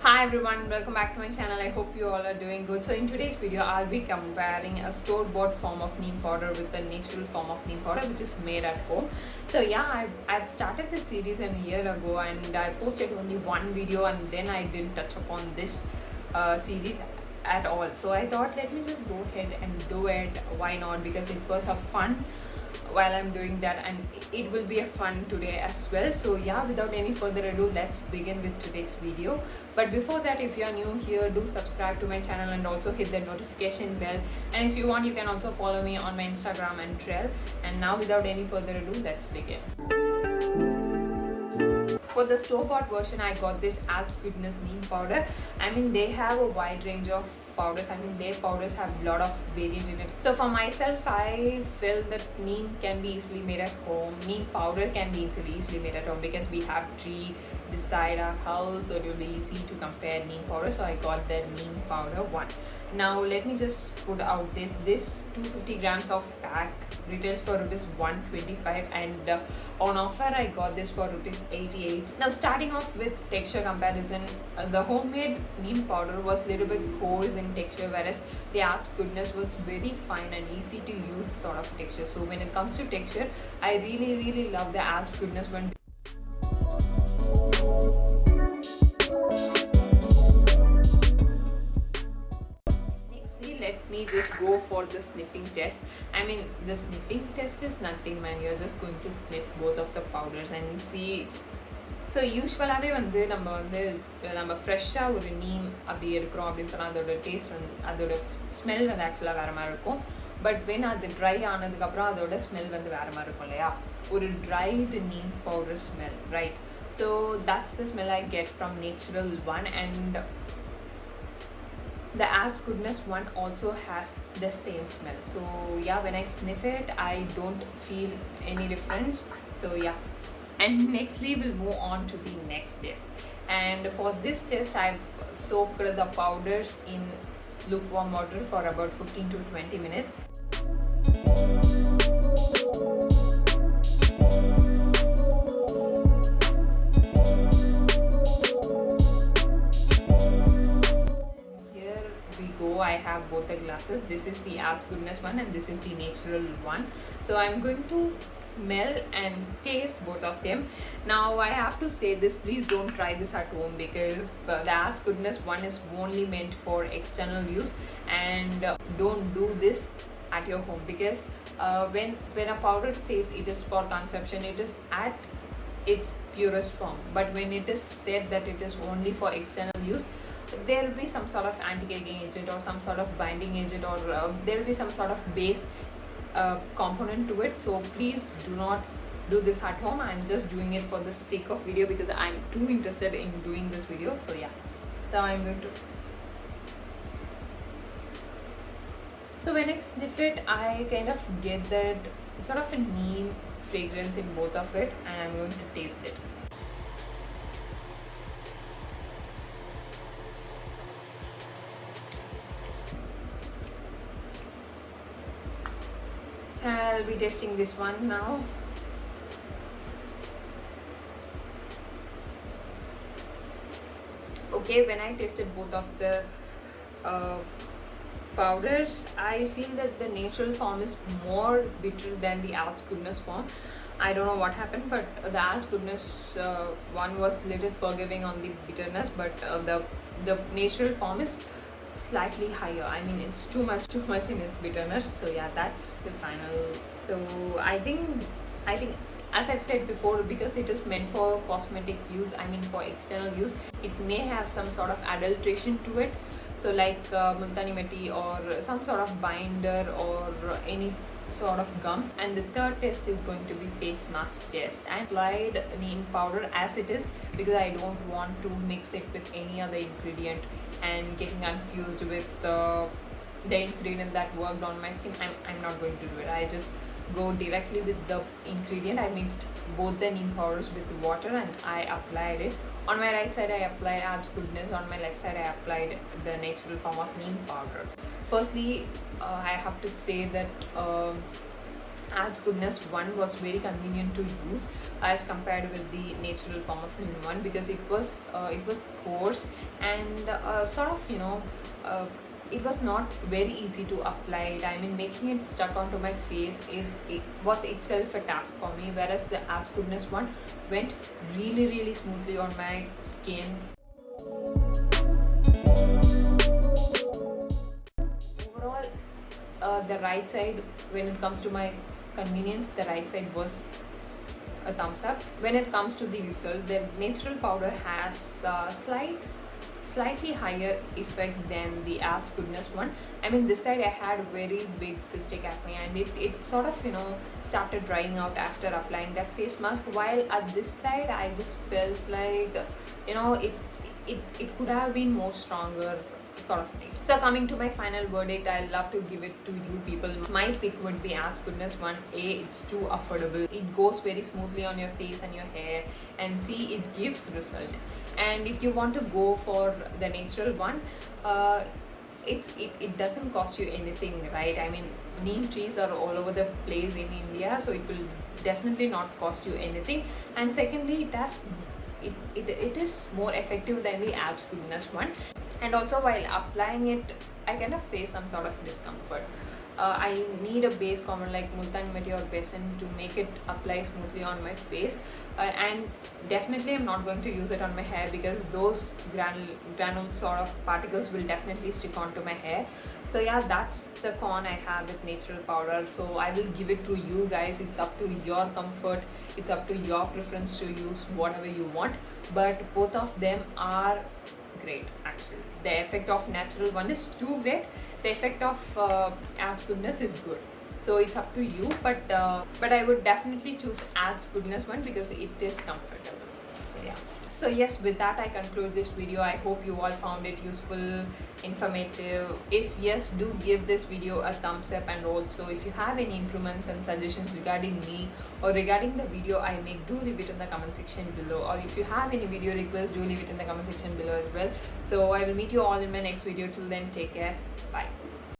Hi everyone, welcome back to my channel. I hope you all are doing good. So in today's video, I'll be comparing a store-bought form of neem powder with a natural form of neem powder which is made at home. So yeah, I've started this series a year ago and I posted only one video and then I didn't touch upon this series at all. So I thought let me just go ahead and do it. Why not? Because it was a fun while I'm doing that and it will be a fun today as well. So yeah, without any further ado, let's begin with today's video. But before that, if you are new here, do subscribe to my channel and also hit the notification bell, and if you want you can also follow me on my Instagram and Trell. And now without any further ado, let's begin. For the store-bought version, I got this Alps Goodness neem powder. I mean, they have a wide range of powders. I mean, their powders have a lot of variant in it. So for myself, I feel that neem can be easily made at home. Neem powder can be easily made at home because we have tree beside our house, so it will be easy to compare neem powder. So I got the neem powder one. Now let me just put out this 250 grams of pack retails for rupees 125 and on offer I got this for rupees 88. Now starting off with texture comparison, the homemade neem powder was little bit coarse in texture, whereas the Alps Goodness was very fine and easy to use sort of texture. So when it comes to texture, I really love the Alps Goodness one. Let me just go for the sniffing test. I mean, the sniffing test is nothing, man. You're just going to sniff both of the powders and see. So யூஸ்வலாகவே நம்ம ஃப்ரெஷ்ஷாக ஒரு நீம் அப்படி எடுக்கிறோம் அப்படின்னு சொன்னால் அதோட taste அதோட ஸ்மெல் ஆக்சுவலாக வேறு மாதிரி இருக்கும். பட் வென் அது ட்ரை ஆனதுக்கப்புறம் அதோட ஸ்மெல் வேறு மாதிரி இருக்கும் இல்லையா, ஒரு dried neem powder smell, right? So that's the smell I get from natural one. And the Alps Goodness one also has the same smell. So yeah, when I sniff it, I don't feel any difference. So yeah, and nextly we'll move on to the next test. And for this test, I've soaked the powders in lukewarm water for about 15 to 20 minutes. I have both the glasses. This is the Alps Goodness one and this is the natural one. So I'm going to smell and taste both of them. Now I have to say this, please don't try this at home because the Alps Goodness one is only meant for external use, and don't do this at your home because when a powder says it is for consumption, it is at its purest form. But when it is said that it is only for external use, there will be some sort of anti-caking agent or some sort of binding agent, or there will be some sort of base component to it. So please do not do this at home. I'm just doing it for the sake of video because I'm too interested in doing this video. So yeah, so I'm going to. So when I sniff it, I kind of get that sort of a neem fragrance in both of it, and I'm going to taste it. I'll be testing this one now. Okay, when I tasted both of the powders, I feel that the natural form is more bitter than the Alps Goodness form. I don't know what happened, but the Alps Goodness one was little forgiving on the bitterness, but the natural form is slightly higher. I mean, it's too much in its bitterness. So yeah, that's the final. So I think as I've said before, because it is meant for cosmetic use, I mean for external use, it may have some sort of adulteration to it. So like multani metti or some sort of binder or any sort of gum. And the third test is going to be face mask test. I applied neem powder as it is because I don't want to mix it with any other ingredient and getting confused with the ingredient that worked on my skin. I'm not going to do it. I just go directly with the ingredient. I mixed both the neem powders with water and I applied it. On my right side I applied Alps Goodness, on my left side I applied the natural form of neem powder. Firstly, I have to say that Abs Goodness one was very convenient to use as compared with the natural form of in-one, because it was coarse and sort of, it was not very easy to apply it. I mean, making it stuck onto my face it was itself a task for me, whereas the Abs Goodness one went really smoothly on my skin. Overall, the right side, when it comes to my convenience, the right side was a thumbs up. When it comes to the result, the natural powder has slightly higher effects than the Abs Goodness one. I mean, this side I had very big cystic acne, and it sort of, started drying out after applying that face mask, while at this side I just felt like, it could have been more stronger sort of thing. So coming to my final verdict, I love to give it to you people. My pick would be Abs Goodness one. A, it's too affordable. It goes very smoothly on your face and your hair, and C, it gives result. And if you want to go for the natural one, it doesn't cost you anything, right? I mean, neem trees are all over the place in India, so it will definitely not cost you anything. And secondly, it is more effective than the Abs Goodness one. And also, while applying it, I kind of face some sort of discomfort. I need a base compound like Multani Mitti or Besan to make it apply smoothly on my face, and definitely I'm not going to use it on my hair, because those granule sort of particles will definitely stick onto my hair. So yeah, that's the con I have with natural powder. So I will give it to you guys. It's up to your comfort, it's up to your preference to use whatever you want, but both of them are great. Actually, the effect of natural one is too great, the effect of Abs Goodness is good. So it's up to you, but I would definitely choose Abs Goodness one because it is comfortable. So yeah. So yes, with that I conclude this video. I hope you all found it useful, informative. If yes, do give this video a thumbs up, and also if you have any improvements and suggestions regarding me or regarding the video I make, do leave it in the comment section below. Or if you have any video requests, do leave it in the comment section below as well. So I will meet you all in my next video. Till then, take care. Bye.